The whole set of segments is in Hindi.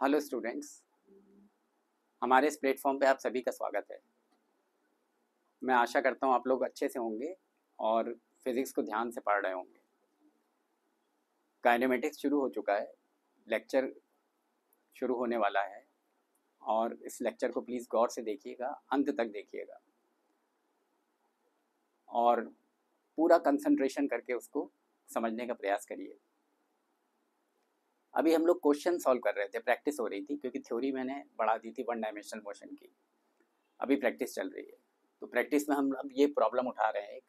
हेलो स्टूडेंट्स, हमारे इस प्लेटफॉर्म पे आप सभी का स्वागत है। मैं आशा करता हूँ आप लोग अच्छे से होंगे और फिज़िक्स को ध्यान से पढ़ रहे होंगे। काइनेमेटिक्स शुरू हो चुका है, लेक्चर शुरू होने वाला है और इस लेक्चर को प्लीज़ गौर से देखिएगा, अंत तक देखिएगा और पूरा कंसंट्रेशन करके उसको समझने का प्रयास करिए। अभी हम लोग क्वेश्चन सॉल्व कर रहे थे, प्रैक्टिस हो रही थी क्योंकि थ्योरी मैंने बढ़ा दी थी वन डायमेंशनल मोशन की। अभी प्रैक्टिस चल रही है, तो प्रैक्टिस में हम अब ये प्रॉब्लम उठा रहे हैं।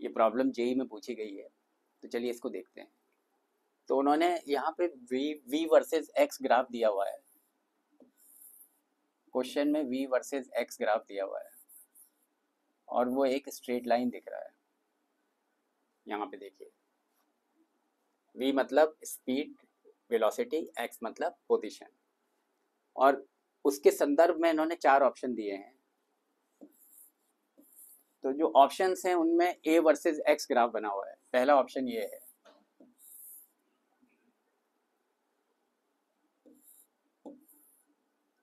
ये प्रॉब्लम जेई में पूछी गई है, तो चलिए इसको देखते हैं। तो उन्होंने यहाँ पे v वर्सेस x ग्राफ दिया हुआ है। क्वेश्चन में v वर्सेस x ग्राफ दिया हुआ है और वो एक स्ट्रेट लाइन दिख रहा है। यहाँ पे देखिए, v मतलब स्पीड वेलोसिटी, x मतलब पोजीशन, और उसके संदर्भ में इन्होंने 4 ऑप्शन दिए हैं। तो जो ऑप्शंस हैं उनमें a वर्सेस x ग्राफ बना हुआ है। पहला ऑप्शन ये है,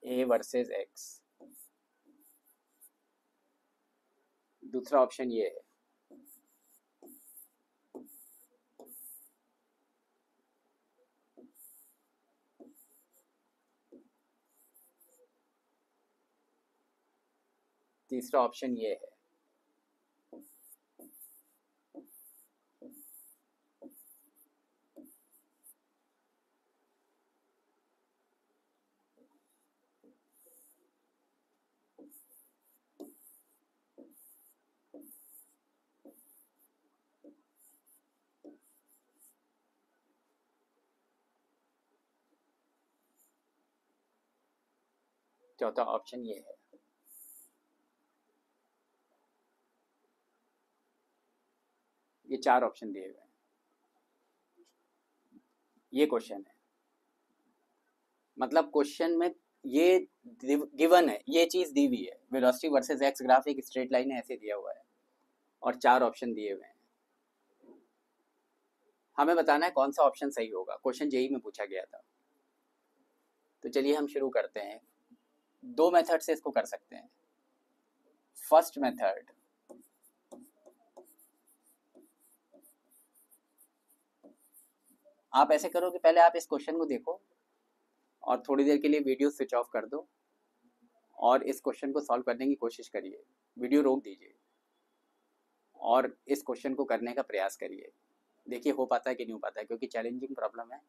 a वर्सेस x। दूसरा ऑप्शन ये है, तीसरा ऑप्शन ये है। चौथा ऑप्शन ये है। ये 4 ऑप्शन दिए हुए हैं। ये क्वेश्चन है, मतलब क्वेश्चन में ये गिवन है, ये चीज दी हुई है। वेलोसिटी वर्सेस एक्स ग्राफ एक स्ट्रेट लाइन है, ऐसे दिया हुआ है और 4 ऑप्शन दिए हुए हैं। हमें बताना है कौन सा ऑप्शन सही होगा। क्वेश्चन जेई में पूछा गया था। तो चलिए हम शुरू करते हैं। 2 मेथड से इसको कर सकते हैं। फर्स्ट मेथड, आप ऐसे करो कि पहले आप इस क्वेश्चन को देखो और थोड़ी देर के लिए वीडियो स्विच ऑफ कर दो और इस क्वेश्चन को सॉल्व करने की कोशिश करिए। वीडियो रोक दीजिए और इस क्वेश्चन को करने का प्रयास करिए। देखिए हो पाता है कि नहीं हो पाता है, क्योंकि चैलेंजिंग प्रॉब्लम है।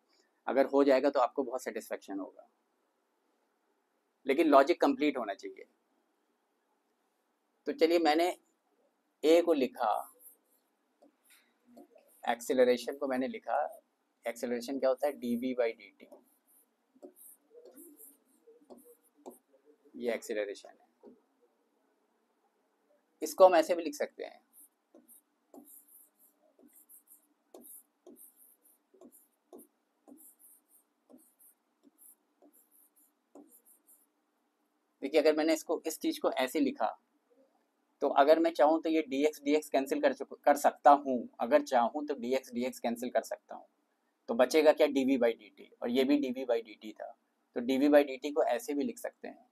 अगर हो जाएगा तो आपको बहुत सेटिस्फेक्शन होगा, लेकिन लॉजिक कंप्लीट होना चाहिए। तो चलिए, मैंने ए को लिखा, एक्सेलरेशन को मैंने लिखा। एक्सेलरेशन क्या होता है? dv/dt। ये एक्सेलरेशन है। इसको हम ऐसे भी लिख सकते हैं, देखिए अगर मैंने इसको, इस चीज को ऐसे लिखा, तो अगर मैं चाहूँ तो ये dx dx कैंसिल कर सकता हूँ। अगर चाहूँ तो dx dx कैंसिल कर सकता हूँ। तो बचेगा क्या? dv/dt, और ये भी dv/dt था। तो dv/dt को ऐसे भी लिख सकते हैं,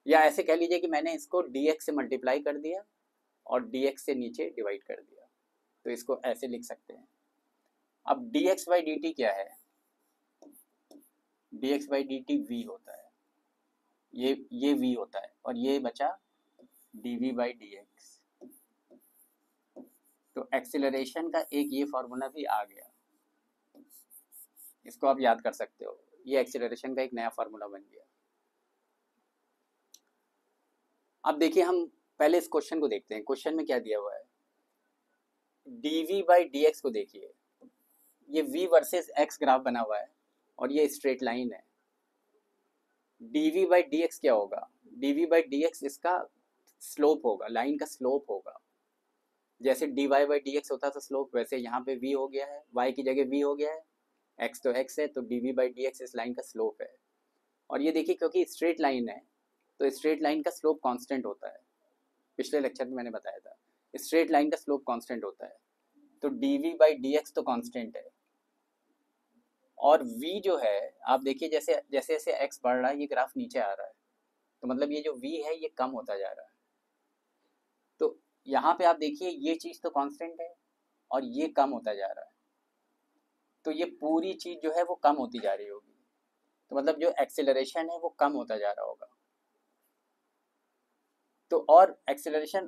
या ऐसे कह लीजिए कि मैंने इसको dx से मल्टीप्लाई कर दिया और dx से नीचे डिवाइड कर दिया। तो इसको ऐसे लिख सकते हैं। अब dx/dt क्या है? dx/dt v होता है। ये v होता है और ये बचा dv/dx। तो एक्सीलरेशन का एक ये फॉर्मूला भी आ गया, इसको आप याद कर सकते हो। ये एक्सीलरेशन का एक नया फॉर्मूला बन गया। अब देखिए, हम पहले इस क्वेश्चन को देखते हैं। क्वेश्चन में क्या दिया हुआ है? dv/dx को देखिए, ये v वर्सेस x ग्राफ बना हुआ है और ये स्ट्रेट लाइन है। dv/dx क्या होगा? dv/dx इसका स्लोप होगा, लाइन का स्लोप होगा। जैसे dy/dx होता था स्लोप, वैसे यहाँ पे v हो गया है, y की जगह v हो गया है, x तो x है, तो dv/dx इस लाइन का स्लोप है। और ये देखिए, क्योंकि स्ट्रेट लाइन है तो स्ट्रेट लाइन का स्लोप कांस्टेंट होता है। पिछले लेक्चर में मैंने बताया था, स्ट्रेट लाइन का स्लोप कांस्टेंट होता है। तो dv/dx तो कांस्टेंट है और v जो है आप देखिए जैसे जैसे जैसे x बढ़ रहा है ये ग्राफ नीचे आ रहा है, तो मतलब ये जो v है ये कम होता जा रहा है। तो यहाँ पे आप देखिए ये चीज़ तो कांस्टेंट है और ये कम होता जा रहा है, तो ये पूरी चीज़ जो है वो कम होती जा रही होगी, तो मतलब जो एक्सेलरेशन है वो कम होता जा रहा होगा। तो और एक्सेलरेशन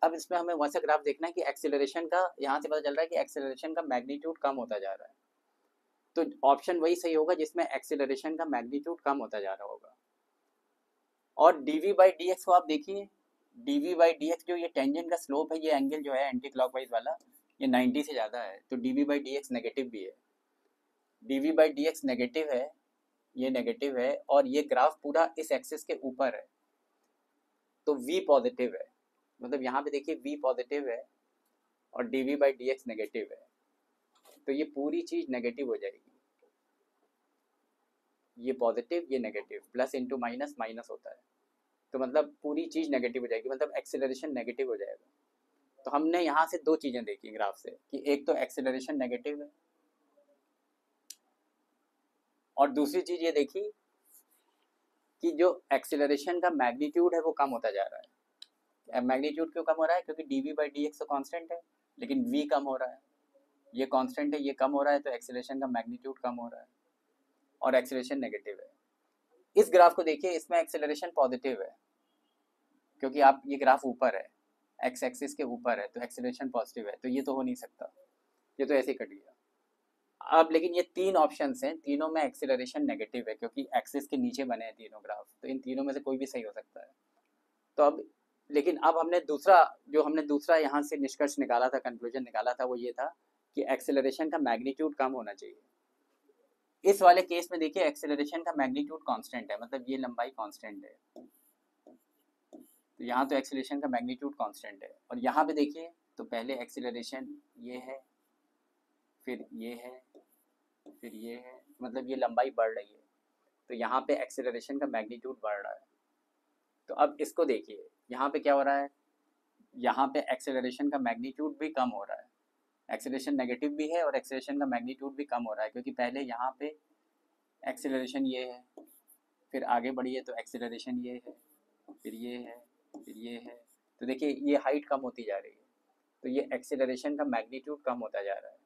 अब इसमें हमें वैसा ग्राफ देखना है कि एक्सेलरेशन का यहाँ से पता चल रहा है कि एक्सेलरेशन का मैग्नीट्यूड कम होता जा रहा है, तो ऑप्शन वही सही होगा जिसमें एक्सेलरेशन का मैग्नीट्यूड कम होता जा रहा होगा। और dv बाई डी एक्स को आप देखिए, dv बाई डी एक्स जो ये टेंजेंट का स्लोप है, ये एंगल जो है एंटी क्लॉकवाइज वाला ये 90 से ज़्यादा है, तो dv by d x negative भी है। dv by d x negative है, ये नेगेटिव है और ये ग्राफ पूरा इस एक्सिस के ऊपर है, तो v पॉजिटिव है, मतलब यहाँ पे देखिए v पॉजिटिव है और dv by d x negative है, तो ये पूरी चीज़ नेगेटिव हो जाएगी। ये पॉजिटिव ये negative, plus into minus minus होता है, तो मतलब पूरी चीज़ नेगेटिव हो जाएगी, मतलब एक्सेलरेशन नेगेटिव हो जाएगा। तो हमने यहाँ से दो चीज़ें देखी ग्राफ से कि एक तो एक्सेलरेशन नेगेटिव है और दूसरी चीज़ ये देखी कि जो एक्सेलरेशन का मैग्नीट्यूड है वो कम होता जा रहा है। मैग्नीट्यूड क्यों कम हो रहा है? क्योंकि dv बाई डी एक्स तो कांस्टेंट है लेकिन v कम हो रहा है, ये कांस्टेंट है ये कम हो रहा है, तो एक्सेलरेशन का मैग्नीट्यूड कम हो रहा है और एक्सेलरेशन नेगेटिव है। इस ग्राफ को देखिए, इसमें एक्सेलरेशन पॉजिटिव है क्योंकि आप ये ग्राफ ऊपर है, एक्स एक्सिस के ऊपर है, तो एक्सेलरेशन पॉजिटिव है, तो ये तो हो नहीं सकता, ये तो ऐसे ही कट गया। अब लेकिन ये तीन ऑप्शंस हैं, तीनों में एक्सेलरेशन नेगेटिव है क्योंकि एक्सिस के नीचे बने हैं तीनों ग्राफ, तो इन तीनों में से कोई भी सही हो सकता है। तो अब लेकिन अब हमने दूसरा यहाँ से निष्कर्ष निकाला था, कंक्लूजन निकाला था, वो ये था कि एक्सेलरेशन का मैग्नीट्यूड कम होना चाहिए। इस वाले केस में देखिए एक्सेलरेशन का मैग्नीट्यूड कांस्टेंट है, मतलब ये लंबाई कांस्टेंट है, तो यहाँ तो एक्सेलरेशन का मैग्नीट्यूड कांस्टेंट है। और यहाँ पे देखिए तो पहले एक्सेलरेशन ये है, फिर ये है, फिर ये है, मतलब ये लंबाई बढ़ रही है, तो यहाँ पे एक्सेलरेशन का मैग्नीट्यूड बढ़ रहा है। तो अब इसको देखिए यहाँ पे क्या हो रहा है, यहाँ पे एक्सेलरेशन का मैग्नीट्यूड भी कम हो रहा है, एक्सेलरेशन नेगेटिव भी है और एक्सेलरेशन का मैग्नीट्यूड भी कम हो रहा है, क्योंकि पहले यहाँ पे एक्सेलरेशन ये है, फिर आगे बढ़िए तो एक्सेलरेशन ये है, फिर ये है, फिर ये है, तो देखिए ये हाइट कम होती जा रही है, तो ये एक्सेलरेशन का मैग्नीट्यूड कम होता जा रहा है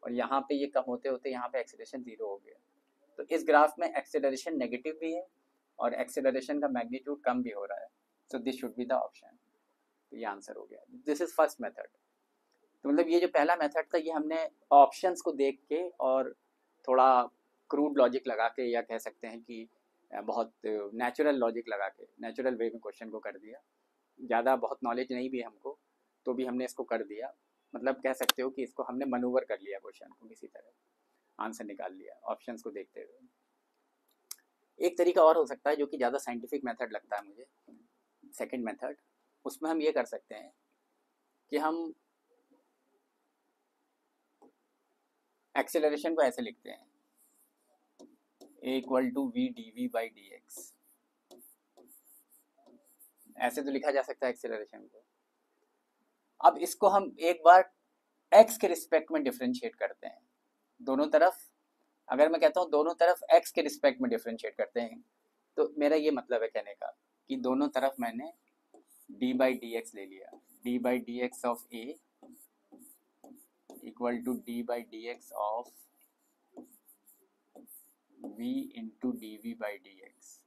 और यहाँ पे ये कम होते होते यहाँ पे एक्सेलरेशन 0 हो गया। तो इस ग्राफ में एक्सेलरेशन नेगेटिव भी है और एक्सेलरेशन का मैग्नीट्यूड कम भी हो रहा है, so this should be the option. तो ये आंसर हो गया, दिस इज फर्स्ट मेथड। तो मतलब ये जो पहला मेथड था ये हमने ऑप्शंस को देख के और थोड़ा क्रूड लॉजिक लगा के, या कह सकते हैं कि बहुत नेचुरल लॉजिक लगा के, नेचुरल वे में क्वेश्चन को कर दिया। ज़्यादा बहुत नॉलेज नहीं भी हमको, तो भी हमने इसको कर दिया, मतलब कह सकते हो कि इसको हमने मनूवर कर लिया, क्वेश्चन को किसी तरह आंसर निकाल लिया ऑप्शंस को देखते हुए। एक तरीका और हो सकता है जो कि ज़्यादा साइंटिफिक मेथड लगता है मुझे, सेकंड मेथड, उसमें हम ये कर सकते हैं कि हम एक्सेलरेशन को ऐसे लिखते हैं A = v dv by d x, ऐसे तो लिखा जा सकता है एक्सेलरेशन को। अब इसको हम एक बार x के रिस्पेक्ट में डिफरेंशिएट करते हैं, दोनों तरफ, अगर मैं कहता हूँ दोनों तरफ x के रिस्पेक्ट में डिफरेंशिएट करते हैं, तो मेरा ये मतलब है कहने का कि दोनों तरफ मैंने d बाई डी एक्स ले लिया, d by d x of a equal to d by d x of v into d v by d x,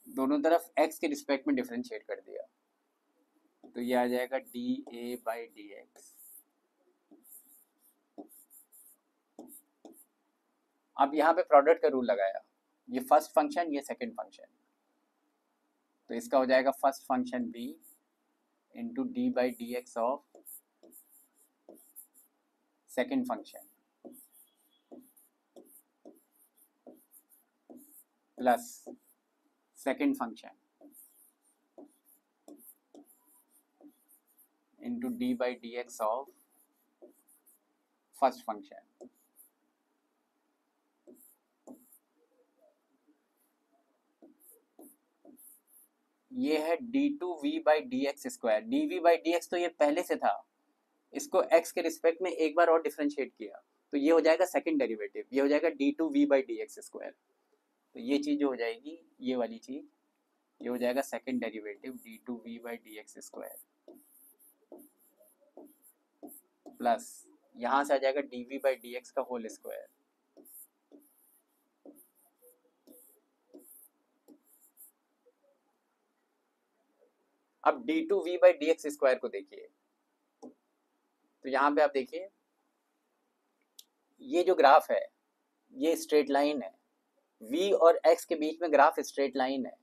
दोनों तरफ x के रिस्पेक्ट में डिफरेंशिएट कर दिया, तो ये आ जाएगा d a by d x. अब यहाँ पे प्रोडक्ट का रूल लगाया, ये फर्स्ट फंक्शन ये सेकंड फंक्शन, तो इसका हो जाएगा first function b into d by d x of second function plus second function into d by d x of first function. ये है d2v by d x square, d v by d x तो ये पहले से था, इसको x के रिस्पेक्ट में एक बार और डिफरेंशिएट किया, तो ये हो जाएगा सेकंड डेरिवेटिव, ये हो जाएगा d2v/dx²। तो ये चीज़ जो हो जाएगी, ये वाली चीज़, ये हो जाएगा सेकंड डेरिवेटिव d2v/dx² प्लस यहाँ से आ जाएगा dv/dx का होल स्क्वायर। अब d2v/dx² को देखिए, तो यहाँ पे आप देखिए ये जो ग्राफ है ये स्ट्रेट लाइन है, v और x के बीच में ग्राफ स्ट्रेट लाइन है,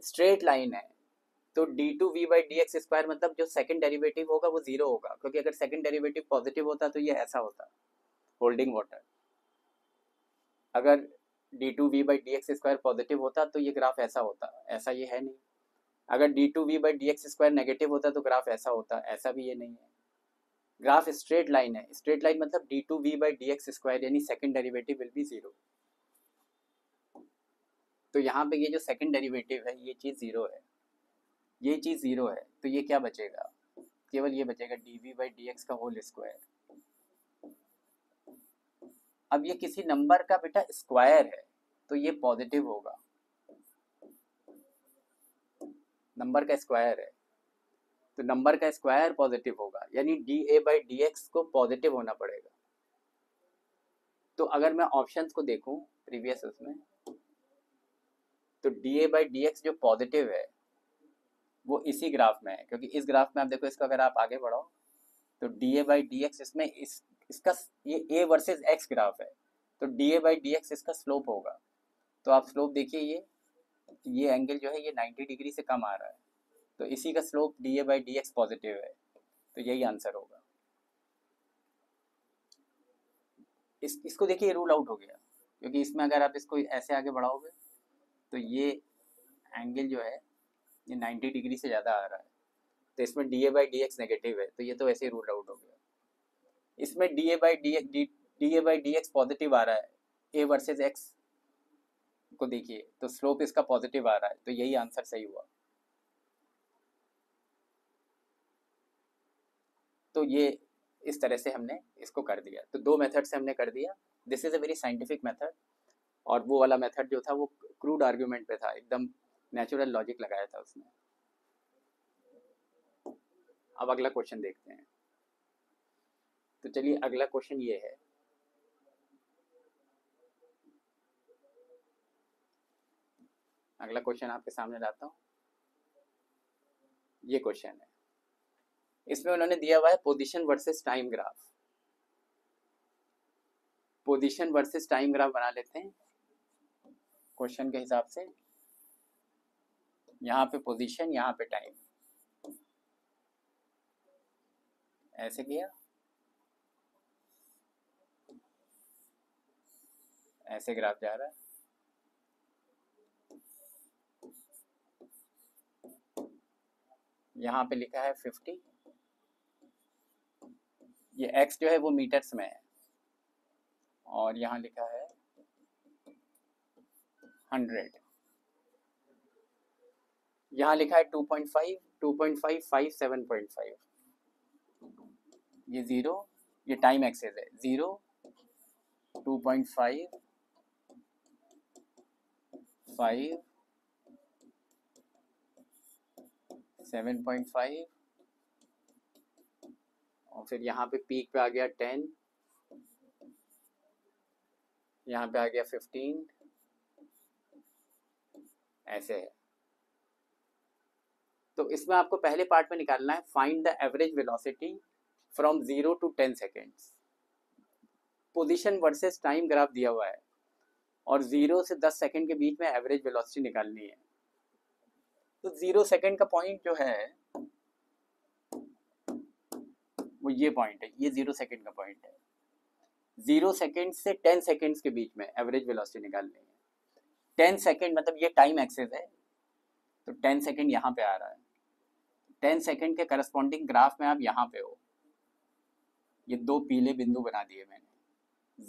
स्ट्रेट लाइन है। तो d2v/dx² मतलब जो सेकंड डेरिवेटिव होगा वो जीरो होगा, क्योंकि अगर सेकंड डेरिवेटिव पॉजिटिव होता तो ये ऐसा होता, होल्डिंग वाटर। अगर d2v/dx² पॉजिटिव होता तो ये ग्राफ ऐसा होता, ऐसा ये है नहीं। अगर d2v/dx² नेगेटिव होता तो ग्राफ ऐसा होता, ऐसा भी ये नहीं है। ग्राफ स्ट्रेट लाइन है, स्ट्रेट लाइन मतलब d2v/dx² यानी second derivative will be zero. तो यहाँ पे ये जो सेकंड डेरिवेटिव है ये चीज़ जीरो है, ये चीज़ जीरो है, तो ये क्या बचेगा, केवल ये बचेगा dv/dx का होल स्क्वायर। अब ये किसी नंबर का बेटा स्क्वायर है तो ये पॉजिटिव होगा, नंबर का स्क्वायर है तो नंबर का स्क्वायर पॉजिटिव होगा, यानी da/dx को पॉजिटिव होना पड़ेगा। तो अगर मैं ऑप्शंस को देखूं प्रीवियस उसमें, तो da/dx जो पॉजिटिव है वो इसी ग्राफ में है, क्योंकि इस ग्राफ में आप देखो, इसको अगर आप आगे बढ़ाओ तो da/dx इसमें इसका ये a वर्सेस x ग्राफ है, तो da/dx इसका स्लोप होगा। तो आप स्लोप देखिए, ये एंगल जो है ये 90 डिग्री से कम आ रहा है, तो इसी का स्लोप da/dx पॉजिटिव है, तो यही आंसर होगा। इसको देखिए रूल आउट हो गया, क्योंकि इसमें अगर आप इसको ऐसे आगे बढ़ाओगे तो ये एंगल जो है ये 90 डिग्री से ज़्यादा आ रहा है, तो इसमें da/dx नेगेटिव है, तो ये तो ऐसे ही रूल आउट हो गया। इसमें da/dx पॉजिटिव आ रहा है, a वर्सेस x को देखिए तो स्लोप इसका पॉजिटिव आ रहा है, तो यही आंसर सही हुआ। तो ये इस तरह से हमने इसको कर दिया, तो दो मेथड से हमने कर दिया। This is a very scientific method, और वो वाला मेथड जो था वो क्रूड आर्ग्यूमेंट पे था, एकदम नेचुरल लॉजिक लगाया था उसने। अब अगला क्वेश्चन देखते हैं। तो चलिए अगला क्वेश्चन ये है, अगला क्वेश्चन आपके सामने लाता हूँ। ये क्वेश्चन है, इसमें उन्होंने दिया हुआ है position versus time graph. Position versus time graph बना लेते हैं क्वेश्चन के हिसाब से। यहाँ पे पोजीशन, यहाँ पे टाइम, ऐसे किया, ऐसे ग्राफ जा रहा है, यहाँ पे लिखा है 50, ये x जो है वो मीटर्स में है, और यहाँ लिखा है 100, यहाँ लिखा है 2.5, 2.5, 5, 7.5, ये 0, ये टाइम एक्सेस है, 0, 2.5, 5, 7.5, और फिर यहाँ पे पीक पे आ गया 10, यहाँ पे आ गया 15, ऐसे है। तो इसमें आपको पहले पार्ट में निकालना है find the average velocity from 0 to 10 seconds. Position versus time graph दिया हुआ है, और 0 से 10 सेकेंड के बीच में एवरेज वेलोसिटी निकालनी है। तो 0 सेकेंड का पॉइंट जो है वो ये पॉइंट है, ये 0 सेकेंड का पॉइंट है। 0 सेकेंड से 10 सेकेंड्स के बीच में एवरेज वेलोसिटी निकालनी है। 10 सेकेंड मतलब ये टाइम एक्सेस है, तो 10 सेकेंड यहाँ पे आ रहा है, 10 सेकेंड के करस्पॉन्डिंग ग्राफ में आप यहाँ पे हो, ये दो पीले बिंदु बना दिए मैंने।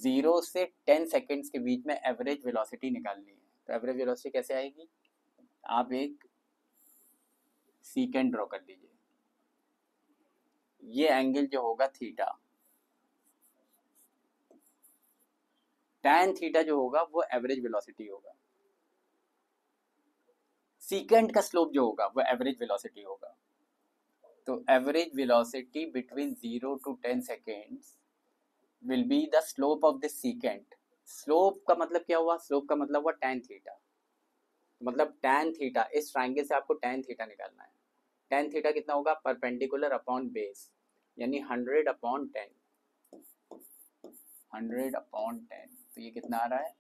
0 से 10 सेकेंड्स के बीच में एवरेज वेलोसिटी निकालनी है। तो एवरेज वेलोसिटी कैसे आएगी, आप एक सीकेंड ड्रॉ कर लीजिए, ये एंगल जो होगा थीटा, tan थीटा जो होगा वो एवरेज वेलोसिटी होगा, सीकेंट का स्लोप जो होगा वो एवरेज वेलोसिटी होगा। तो average velocity between 0 to 10 seconds will be the slope of this secant. Slope का मतलब क्या हुआ? स्लोप का मतलब हुआ tan थीटा, मतलब tan थीटा, इस ट्रायंगल से आपको tan थीटा निकालना है। tan थीटा कितना होगा? परपेंडिकुलर अपॉन बेस, यानी 100 अपॉन 10, 100 अपॉन 10, तो ये कितना आ रहा है?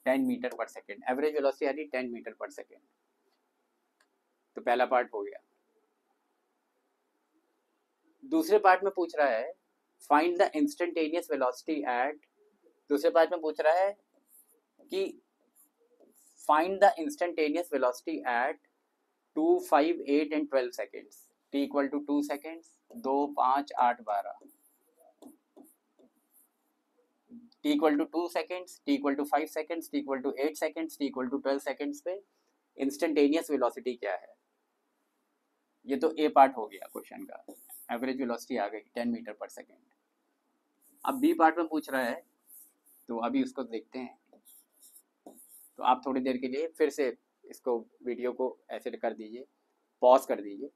10 मीटर पर सेकेंड। एवरेज वेलोसिटी यानी 10 मीटर पर सेकेंड। तो पहला पार्ट हो गया। दूसरे पार्ट में पूछ रहा है find the instantaneous velocity at, दूसरे पार्ट में पूछ रहा है कि find the instantaneous velocity at 2, 5, 8 and 12 seconds. t equal to 2 seconds, 2, 5, 8, 12, t equal to 2 seconds, t equal to 5 seconds, t equal to 8 seconds, t equal to 12 seconds पे इंस्टेंटेनियस वेलोसिटी क्या है? ये तो ए पार्ट हो गया क्वेश्चन का, एवरेज वेलोसिटी आ गई 10 मीटर पर सेकेंड। अब बी पार्ट में पूछ रहा है, तो अभी उसको देखते हैं। तो आप थोड़ी देर के लिए फिर से इसको वीडियो को ऐसे कर दीजिए, पॉज कर दीजिए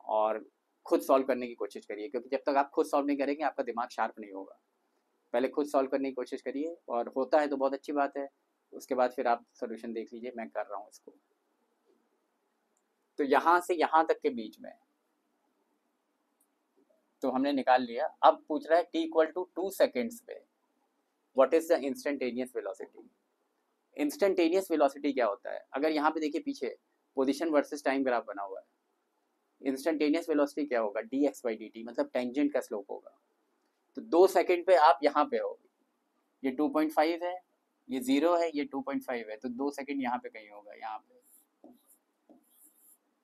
और खुद सॉल्व करने की कोशिश करिए, क्योंकि जब तक आप खुद सॉल्व नहीं करेंगे आपका दिमाग शार्प नहीं होगा। पहले खुद सॉल्व करने की कोशिश करिए, और होता है तो बहुत अच्छी बात है, उसके बाद फिर आप सोल्यूशन देख लीजिए। मैं कर रहा हूँ इसको। तो यहाँ से यहाँ तक के बीच में तो हमने निकाल लिया। अब पूछ रहा है t इक्वल टू 2 सेकेंड्स पे what is the instantaneous velocity. Instantaneous velocity क्या होता है? अगर यहाँ पे देखिए पीछे पोजीशन वर्सेस टाइम ग्राफ बना हुआ है, इंस्टेंटेनियस वेलोसिटी क्या होगा? dx/dt, मतलब टेंजेंट का स्लोप होगा। तो 2 सेकेंड पे आप यहाँ पे हो, ये 2.5 है, ये 0 है, ये 2.5 है, तो 2 सेकेंड यहाँ पे कहीं होगा, यहाँ पे।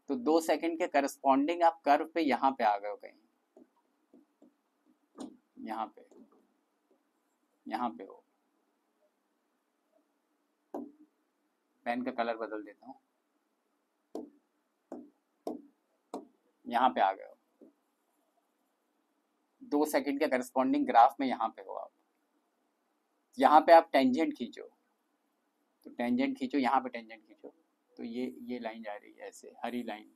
तो 2 सेकेंड के करस्पॉन्डिंग आप कर्व पे यहाँ पे आ गए हो कहीं, यहाँ पे, यहाँ पे हो। पेन का कलर बदल देता हूँ, यहाँ पे आ गए हो। 2 सेकेंड के करस्पॉन्डिंग ग्राफ में यहाँ पे हो आप। यहाँ पे आप टेंजेंट खींचो, तो टेंजेंट खींचो, यहाँ पे टेंजेंट खींचो, तो ये लाइन जा रही है ऐसे, हरी लाइन।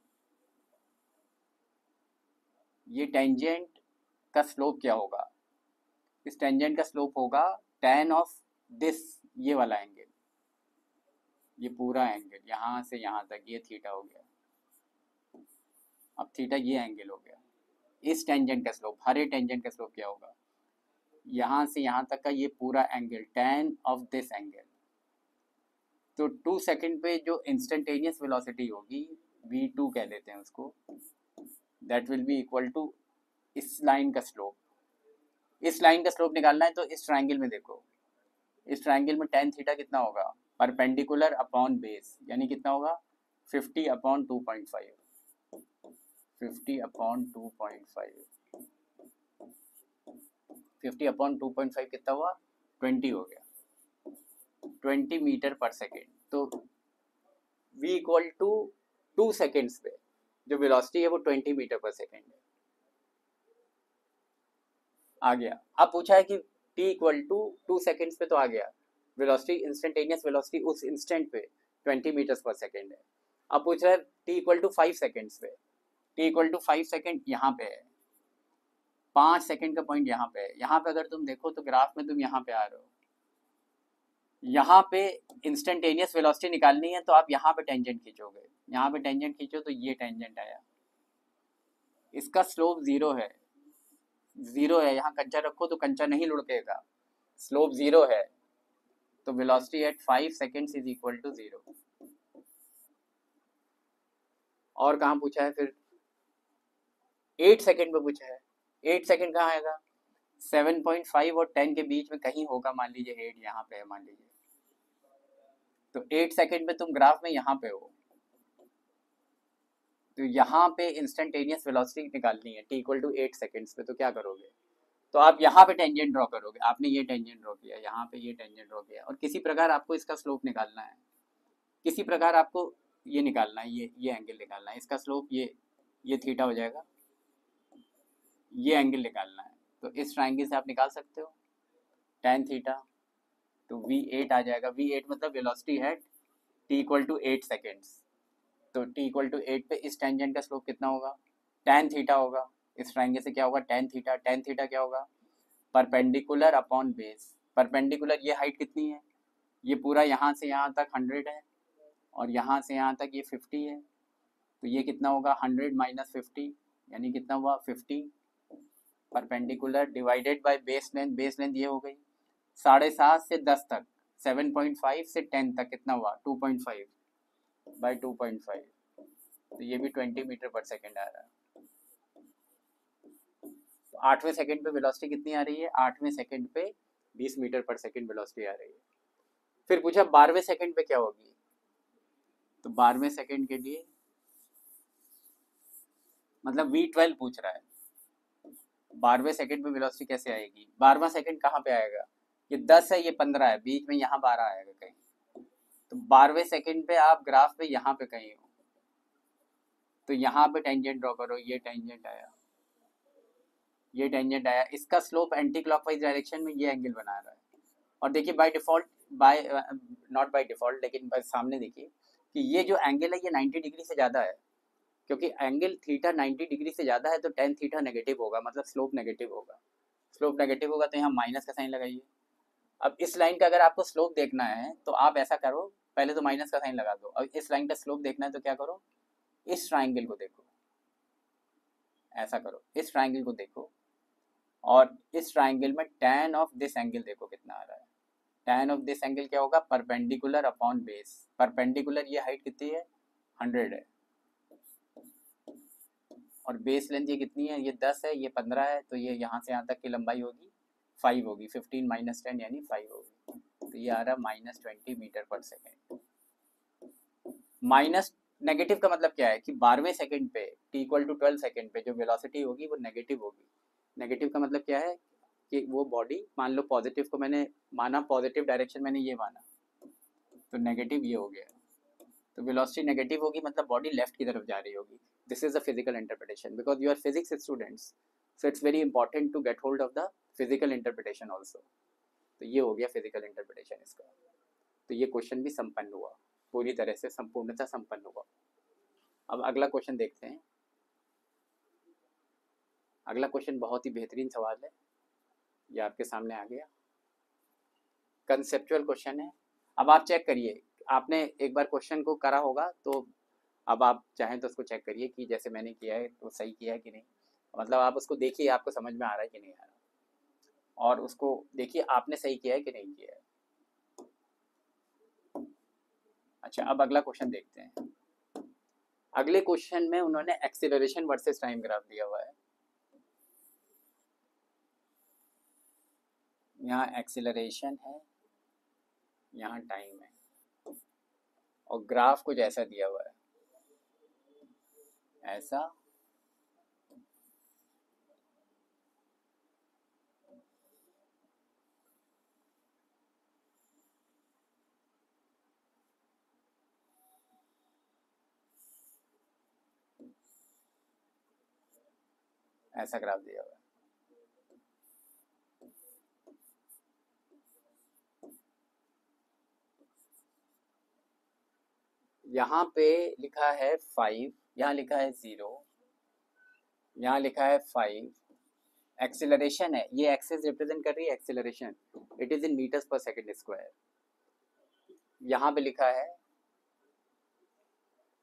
ये टेंजेंट का स्लोप क्या होगा? इस टेंजेंट का स्लोप होगा tan ऑफ दिस, ये वाला एंगल, ये पूरा एंगल यहाँ से यहाँ तक, ये थीटा हो गया। अब थीटा ये एंगल हो गया। इस टेंजेंट का स्लोप, हरे टेंजेंट का स्लोप क्या होगा? यहाँ से यहाँ तक का ये पूरा angle, tan of this angle. तो 2 सेकेंड पे जो इंस्टेंटेनियस वेलोसिटी होगी, v2 कह देते हैं उसको, that will be equal to इस लाइन का स्लोप। इस लाइन का स्लोप निकालना है तो इस ट्रायंगल में देखो, इस ट्रायंगल में tan थीटा कितना होगा? परपेंडिकुलर अपॉन बेस, यानी कितना होगा? 50 अपॉन 2.5, 50 अपॉन 2.5, 50 अपॉन 2.5 कितना हुआ? 20 हो गया, 20 मीटर पर सेकेंड। तो v इक्वल टू 2 सेकेंड्स पे जो वेलोसिटी है वो 20 मीटर पर सेकेंड है। आ गया। अब पूछा है कि t इक्वल टू 2 सेकेंड्स पे, तो आ गया वेलोसिटी, इंस्टेंटेनियस वेलोसिटी उस इंस्टेंट पे 20 मीटर्स पर सेकेंड है। अब पूछ रहा है t इक्वल टू 5 सेकेंड्स पे, t इक्वल टू 5 सेकेंड यहाँ पे है, 5 सेकेंड का पॉइंट यहाँ पे है। यहाँ पे अगर तुम देखो तो ग्राफ में तुम यहाँ पे आ रहे हो, यहाँ पे इंस्टेंटेनियस वेलोसिटी निकालनी है तो आप यहाँ पे टेंजेंट खींचोगे, यहाँ पे टेंजेंट खींचो तो ये टेंजेंट आया, इसका स्लोप 0 है, 0 है। यहाँ कंचा रखो तो कंचा नहीं लुढ़केगा, स्लोप 0 है, तो velocity at 5 seconds is equal to 0। और कहाँ पूछा है फिर? 8 सेकेंड में पूछा है। 8 सेकेंड कहाँ आएगा? 7.5 और 10 के बीच में कहीं होगा, मान लीजिए 8 यहाँ पे है, मान लीजिए। तो 8 सेकेंड में तुम ग्राफ में यहाँ पे हो, तो यहाँ पे इंस्टेंटेनियस वेलोसिटी निकालनी है t इक्वल टू 8 सेकेंड्स पे, तो क्या करोगे? तो आप यहाँ पे टेंजेंट ड्रॉ करोगे। आपने ये टेंजेंट ड्रॉ किया, यहाँ पे ये टेंजेंट ड्रॉ किया, और किसी प्रकार आपको इसका स्लोप निकालना है, किसी प्रकार आपको ये निकालना है, ये एंगल निकालना है, इसका स्लोप ये थीटा हो जाएगा, ये एंगल निकालना है। तो इस ट्राइंगल से आप निकाल सकते हो tan थीटा, तो V8 आ जाएगा। V8 मतलब वेलोसिटी है t इक्वल टू 8 सेकेंड्स, तो t इक्वल टू 8 पे इस टेंजेंट का स्लोप कितना होगा, tan थीटा होगा। इस ट्राइंगल से क्या होगा, tan थीटा। tan थीटा क्या होगा, परपेंडिकुलर अपॉन बेस। परपेंडिकुलर, ये हाइट कितनी है, ये पूरा यहाँ से यहाँ तक 100 है और यहाँ से यहाँ तक ये 50 है, तो ये कितना होगा 100 माइनस 50, यानी कितना हुआ 50। Perpendicular divided by base length, base length ये हो गई 7.5 से 10 तक, 7.5 से 10 तक कितना हुआ 2.5 बाई 2.5, तो ये भी 20 मीटर पर सेकेंड आ रहा है। तो 8वें सेकेंड पे वेलोसिटी कितनी आ रही है, 8वें सेकेंड पे 20 मीटर पर सेकेंड वेलोसिटी आ रही है। फिर पूछा 12वें सेकेंड पे क्या होगी, तो 12वें सेकेंड के लिए मतलब V12 पूछ रहा है, 12वें सेकेंड पे वेलोसिटी कैसे आएगी। 12वां सेकेंड कहाँ पे आएगा, ये 10 है ये 15 है, बीच में यहाँ 12 आएगा कहीं, तो 12वें सेकेंड पे आप ग्राफ पे यहाँ पे कहीं हो, तो यहाँ पे टेंजेंट ड्रॉ करो, ये टेंजेंट आया, ये टेंजेंट आया, इसका स्लोप एंटी क्लॉकवाइज डायरेक्शन में ये एंगल बना रहा है। और देखिए by default, by not by default लेकिन सामने देखिए कि ये जो एंगल है ये 90 डिग्री से ज़्यादा है, क्योंकि एंगल थीटा 90 डिग्री से ज़्यादा है तो tan थीटा नेगेटिव होगा, मतलब स्लोप नेगेटिव होगा। स्लोप नेगेटिव होगा तो यहाँ माइनस का साइन लगाइए। अब इस लाइन का अगर आपको स्लोप देखना है तो आप ऐसा करो, पहले तो माइनस का साइन लगा दो, और इस लाइन का स्लोप देखना है तो क्या करो, इस ट्राइंगल को देखो, ऐसा करो, इस ट्राइंगल को देखो, और इस ट्राइंगल में tan ऑफ दिस एंगल देखो कितना आ रहा है। tan ऑफ दिस एंगल क्या होगा, परपेंडिकुलर अपॉन बेस। परपेंडिकुलर ये हाइट कितनी है 100 है, और बेस लेंथ ये कितनी है, ये 10 है, ये 15 है, तो ये यहाँ से यहाँ तक की लंबाई होगी 5 होगी, 15 माइनस 10 यानी 5 होगी, तो ये आ रहा माइनस 20 मीटर पर सेकेंड। माइनस नेगेटिव का मतलब क्या है कि 12वें सेकेंड पे t इक्वल टू 12 सेकेंड पे जो वेलोसिटी होगी वो नेगेटिव होगी। नेगेटिव का मतलब क्या है कि वो बॉडी, मान लो पॉजिटिव को मैंने माना, पॉजिटिव डायरेक्शन मैंने ये माना, तो नेगेटिव ये हो गया, तो वेलोसिटी नेगेटिव होगी मतलब बॉडी लेफ्ट की तरफ जा रही होगी। This is the physical interpretation, because you are physics students, so it's very important to get hold of the physical interpretation also. तो ये हो गया फिजिकल इंटरप्रिटेशन इसका। तो ये क्वेश्चन भी संपन्न हुआ, पूरी तरह से संपूर्णता संपन्न हुआ। अब अगला क्वेश्चन देखते हैं। अगला क्वेश्चन बहुत ही बेहतरीन सवाल है, ये आपके सामने आ गया, कंसेप्चुअल क्वेश्चन है। अब आप चेक करिए, आपने एक बार क्वेश्चन को करा होगा, तो अब आप चाहें तो उसको चेक करिए कि जैसे मैंने किया है तो सही किया है कि नहीं, मतलब आप उसको देखिए आपको समझ में आ रहा है कि नहीं आ रहा, और उसको देखिए आपने सही किया है कि नहीं किया है। अच्छा, अब अगला क्वेश्चन देखते हैं। अगले क्वेश्चन में उन्होंने एक्सीलरेशन वर्सेस टाइम ग्राफ दिया हुआ है। यहाँ एक्सीलरेशन है, यहाँ टाइम है, और ग्राफ कुछ ऐसा दिया हुआ है, ऐसा, ऐसा ग्राफ दिया हुआ है। यहाँ पे लिखा है 5, यहाँ लिखा है 0, यहाँ लिखा है 5। एक्सेलरेशन है, ये एक्सेस रिप्रेजेंट कर रही है acceleration, it is in metres per second square. यहाँ पे लिखा है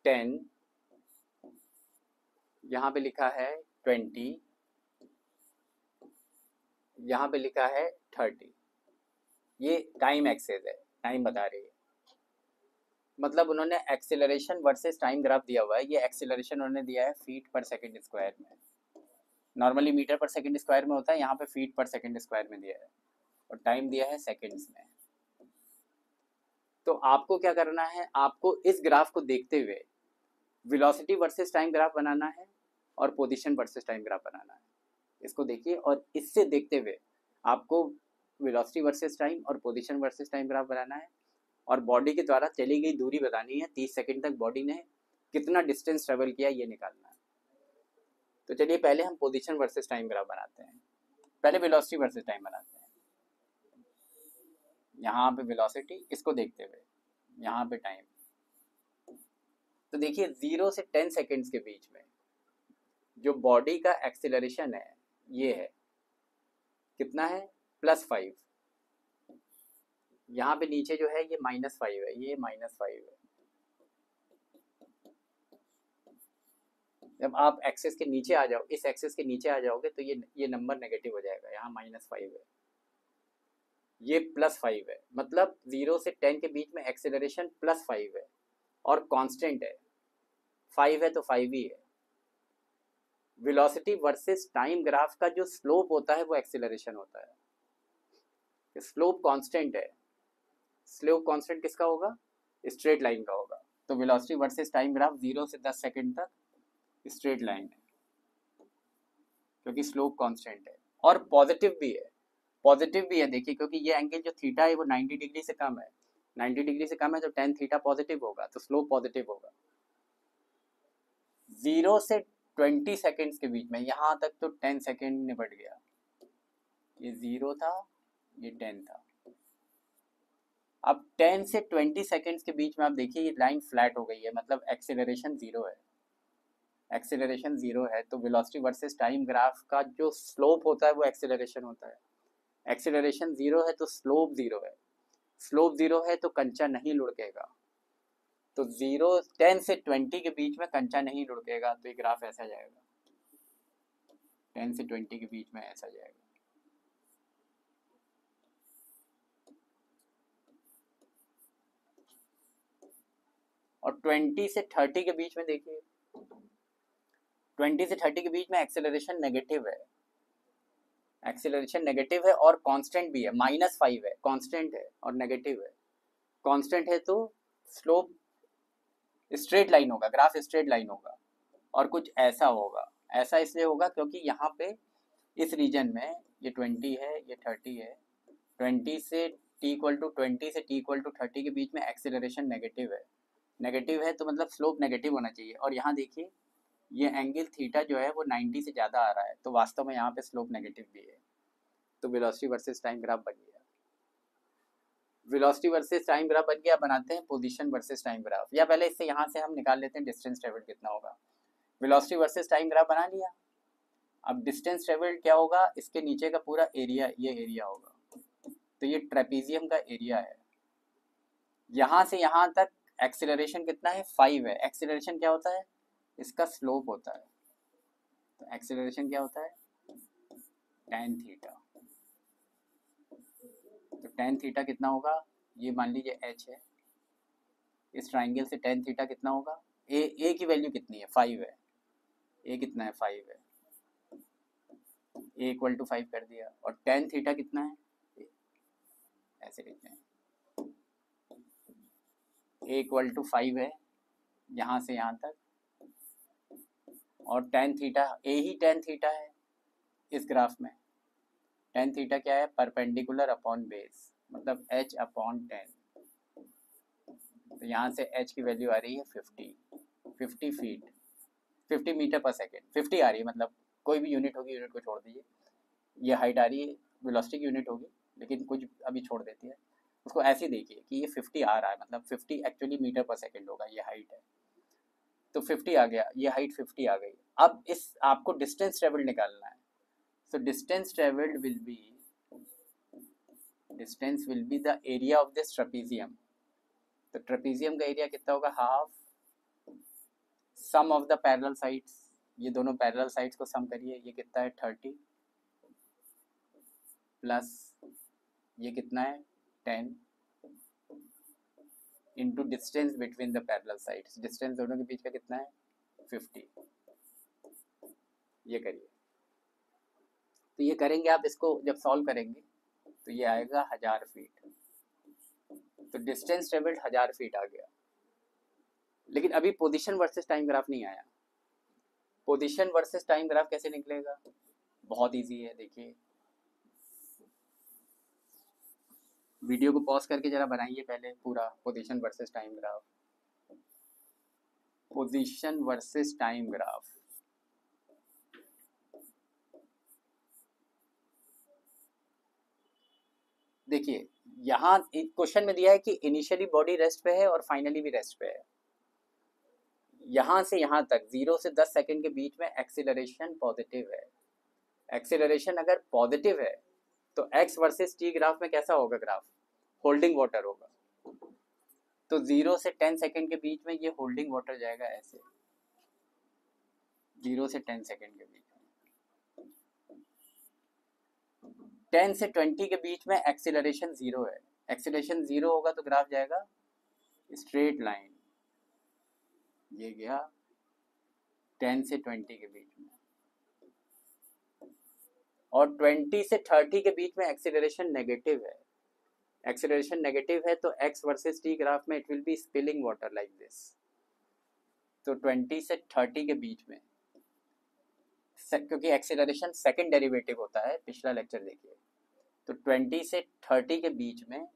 10, यहाँ पे लिखा है 20, यहाँ पे लिखा है 30। ये टाइम एक्सेस है, टाइम बता रही है, मतलब उन्होंने एक्सेलरेशन वर्सेस टाइम ग्राफ दिया हुआ है। ये एक्सेलरेशन उन्होंने दिया है फीट पर सेकंड स्क्वायर में, नॉर्मली मीटर पर सेकंड स्क्वायर में होता है, यहाँ पे फीट पर सेकंड स्क्वायर में दिया है, और टाइम दिया है सेकंड्स में। तो आपको क्या करना है, आपको इस ग्राफ को देखते हुए वेलोसिटी वर्सेस टाइम ग्राफ बनाना है और पोजीशन वर्सेस टाइम ग्राफ बनाना है। इसको देखिए, और इससे देखते हुए आपको वेलोसिटी वर्सेस टाइम और पोजीशन वर्सेस टाइम ग्राफ बनाना है, और बॉडी के द्वारा चली गई दूरी बतानी है, 30 सेकंड तक बॉडी ने कितना डिस्टेंस ट्रेवल किया ये निकालना है। तो चलिए पहले हम पोजीशन वर्सेस टाइम ग्राफ बनाते हैं। पहले वेलोसिटी वर्सेस टाइम बनाते हैं। यहाँ पे वेलोसिटी, इसको देखते हुए यहाँ पे टाइम। तो देखिए 0 से 10 सेकेंड्स के बीच में जो बॉडी का एक्सेलरेशन है ये है, कितना है, +5। यहाँ पे नीचे जो है ये -5 है, ये -5 है। जब आप एक्सेस के नीचे आ जाओ, इस एक्सेस के नीचे आ जाओगे तो ये नंबर नेगेटिव हो जाएगा, यहाँ -5 है, ये +5 है। मतलब 0 से 10 के बीच में एक्सेलरेशन +5 है और कांस्टेंट है, 5 है तो 5 ही है। वेलोसिटी वर्सेस टाइम ग्राफ का जो स्लोप होता है वो एक्सेलरेशन होता है। स्लोप कांस्टेंट है, स्लोप कांस्टेंट किसका होगा, स्ट्रेट लाइन का होगा। तो वेलोसिटी वर्सेस टाइम ग्राफ 0 से 10 सेकंड तक स्ट्रेट लाइन है, क्योंकि स्लोप कांस्टेंट है। और पॉजिटिव भी है, पॉजिटिव भी है देखिए, क्योंकि ये एंगल जो थीटा है वो 90 डिग्री से कम है, 90 डिग्री से कम है तो tan थीटा पॉजिटिव होगा, तो स्लोप पॉजिटिव होगा। 0 से 20 सेकेंड्स के बीच में, यहाँ तक तो 10 सेकेंड निपट गया, ये 0 था, ये 10 था। अब 10 से 20 सेकेंड्स के बीच में आप देखिए ये लाइन फ्लैट हो गई है, मतलब एक्सेलरेशन 0 है, एक्सेलरेशन 0 है। तो वेलोसिटी वर्सेस टाइम ग्राफ का जो स्लोप होता है वो एक्सेलरेशन होता है। एक्सेलरेशन 0 है तो स्लोप 0 है, स्लोप 0 है तो कंचा नहीं लुढ़केगा। तो 10 से 20 के बीच में कंचा नहीं लुढ़केगा, तो ये ग्राफ ऐसा जाएगा, 10 से 20 के बीच में ऐसा जाएगा। और 20 से 30 के बीच में देखिए, 20 से 30 के बीच में एक्सेलरेशन नेगेटिव है, एक्सेलरेशन नेगेटिव है और कांस्टेंट भी है, -5 है, कांस्टेंट है और नेगेटिव है। कांस्टेंट है तो स्लोप स्ट्रेट लाइन होगा, ग्राफ स्ट्रेट लाइन होगा। और कुछ ऐसा होगा, ऐसा इसलिए होगा क्योंकि यहाँ पे इस रीजन में ये 20 है, ये 30 है, 20 से t = 30 के बीच में एक्सेलरेशन नेगेटिव है, नेगेटिव है तो मतलब स्लोप नेगेटिव होना चाहिए। और यहाँ देखिए ये एंगल थीटा जो है वो 90 से ज़्यादा आ रहा है, तो वास्तव में यहाँ पे स्लोप नेगेटिव भी है। तो वेलोसिटी वर्सेस टाइम ग्राफ बन गया, वेलोसिटी वर्सेस टाइम ग्राफ बन गया। बनाते हैं पोजीशन वर्सेस टाइम ग्राफ, या पहले इससे यहाँ से हम निकाल लेते हैं डिस्टेंस ट्रेवल्ड कितना होगा। वेलोसिटी वर्सेस टाइम ग्राफ बना लिया। अब डिस्टेंस ट्रेवल्ड क्या होगा, इसके नीचे का पूरा एरिया, ये एरिया होगा, तो ये ट्रेपीजियम का एरिया है। यहाँ से यहाँ तक एक्सेलरेशन कितना है, 5 है। एक्सेलरेशन क्या होता है, इसका स्लोप होता है। तो एक्सेलरेशन क्या होता है, tan थीटा। तो tan थीटा कितना होगा, ये मान लीजिए h है, इस ट्राइंगल से tan थीटा कितना होगा, a की वैल्यू कितनी है, 5 है, a कितना है, 5 है, a = 5 कर दिया। और tan थीटा कितना है, ऐसे लिखते हैं, a = 5 है यहाँ से यहाँ तक, और tan theta, a he tan theta है इस ग्राफ में। tan थीटा क्या है, परपेंडिकुलर अपॉन बेस, मतलब h/10। तो यहाँ से h की वैल्यू आ रही है 50 फीट, 50 मीटर पर सेकेंड, 50 आ रही है, मतलब कोई भी यूनिट होगी, यूनिट को छोड़ दीजिए। ये हाइट आ रही है, वेलोसिटी की यूनिट होगी, लेकिन कुछ अभी छोड़ देती है, उसको ऐसे देखिए कि ये 50 आ रहा है, मतलब 50 एक्चुअली मीटर पर सेकेंड होगा, ये हाइट है। तो 50 आ गया, ये हाइट 50 आ गई। अब इस आपको डिस्टेंस ट्रेवल्ड निकालना है। So distance travelled will be the area of this trapezium. तो ट्रेपीजियम का एरिया कितना होगा, half sum of the parallel sides, ये दोनों पैरेलल साइड्स को सम करिए, ये कितना है 30 प्लस ये कितना है 10 into distance between the parallel sides, distance दोनों के बीच का कितना है 50। ये करिए, तो ये करेंगे आप, इसको जब सॉल्व करेंगे तो ये आएगा 1000 फीट। तो डिस्टेंस ट्रेवल्ड 1000 फीट आ गया। लेकिन अभी पोजीशन वर्सेस टाइम ग्राफ नहीं आया। पोजीशन वर्सेस टाइम ग्राफ कैसे निकलेगा, बहुत इजी है, देखिए वीडियो को पॉज करके जरा बनाइए पहले पूरा position versus time graph. Position versus time graph, देखिए यहाँ क्वेश्चन में दिया है कि इनिशियली बॉडी रेस्ट पे है और फाइनली भी रेस्ट पे है। यहाँ से यहाँ तक 0 से 10 सेकंड के बीच में एक्सीलरेशन पॉजिटिव है। एक्सीलरेशन अगर पॉजिटिव है तो x वर्सेस t ग्राफ में कैसा होगा? ग्राफ होल्डिंग वाटर होगा। तो 0 से 10 सेकंड के बीच में ये होल्डिंग वाटर जाएगा ऐसे, 0 से 10 सेकंड के बीच में। 10 से 20 के बीच में एक्सीलरेशन 0 है। एक्सीलरेशन 0 होगा तो ग्राफ जाएगा स्ट्रेट लाइन, ये गया 10 से 20 के बीच में। और 20 से 30 के बीच में एक्सीलरेशन नेगेटिव है। एक्सीलरेशन नेगेटिव है तो x वर्सेस t ग्राफ में it will be spilling water like this. तो 20 से 30 के बीच में, क्योंकि एक्सीलरेशन सेकंड डेरिवेटिव होता है, पिछला लेक्चर देखिए, तो 20 से 30 के बीच में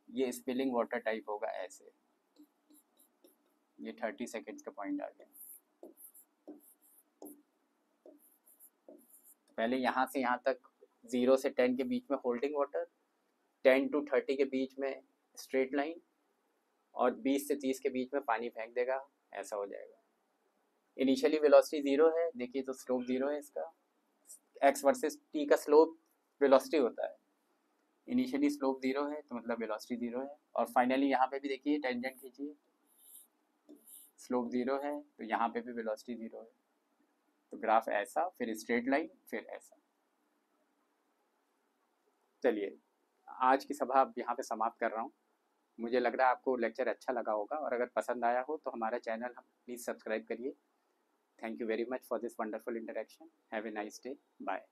ये स्पिलिंग वाटर टाइप होगा ऐसे। ये 30 सेकेंड्स का पॉइंट आ गया। पहले यहाँ से यहाँ तक 0 से 10 के बीच में होल्डिंग वाटर, 10 to 30 के बीच में स्ट्रेट लाइन, और 20 से 30 के बीच में पानी फेंक देगा, ऐसा हो जाएगा। इनिशियली वेलोसिटी 0 है, देखिए तो स्लोप 0 है इसका। x वर्सेस t का स्लोप वेलोसिटी होता है, इनिशियली स्लोप 0 है तो मतलब वेलोसिटी 0 है। और फाइनली यहाँ पे भी देखिए टेंजेंट खींचिए, स्लोप 0 है तो यहाँ पे भी वेलोसिटी 0 है। तो ग्राफ ऐसा, फिर स्ट्रेट लाइन, फिर ऐसा। चलिए आज की सभा अब यहाँ पे समाप्त कर रहा हूँ। मुझे लग रहा है आपको लेक्चर अच्छा लगा होगा, और अगर पसंद आया हो तो हमारा चैनल प्लीज़ सब्सक्राइब करिए। Thank you very much for this wonderful interaction. Have a nice day, bye.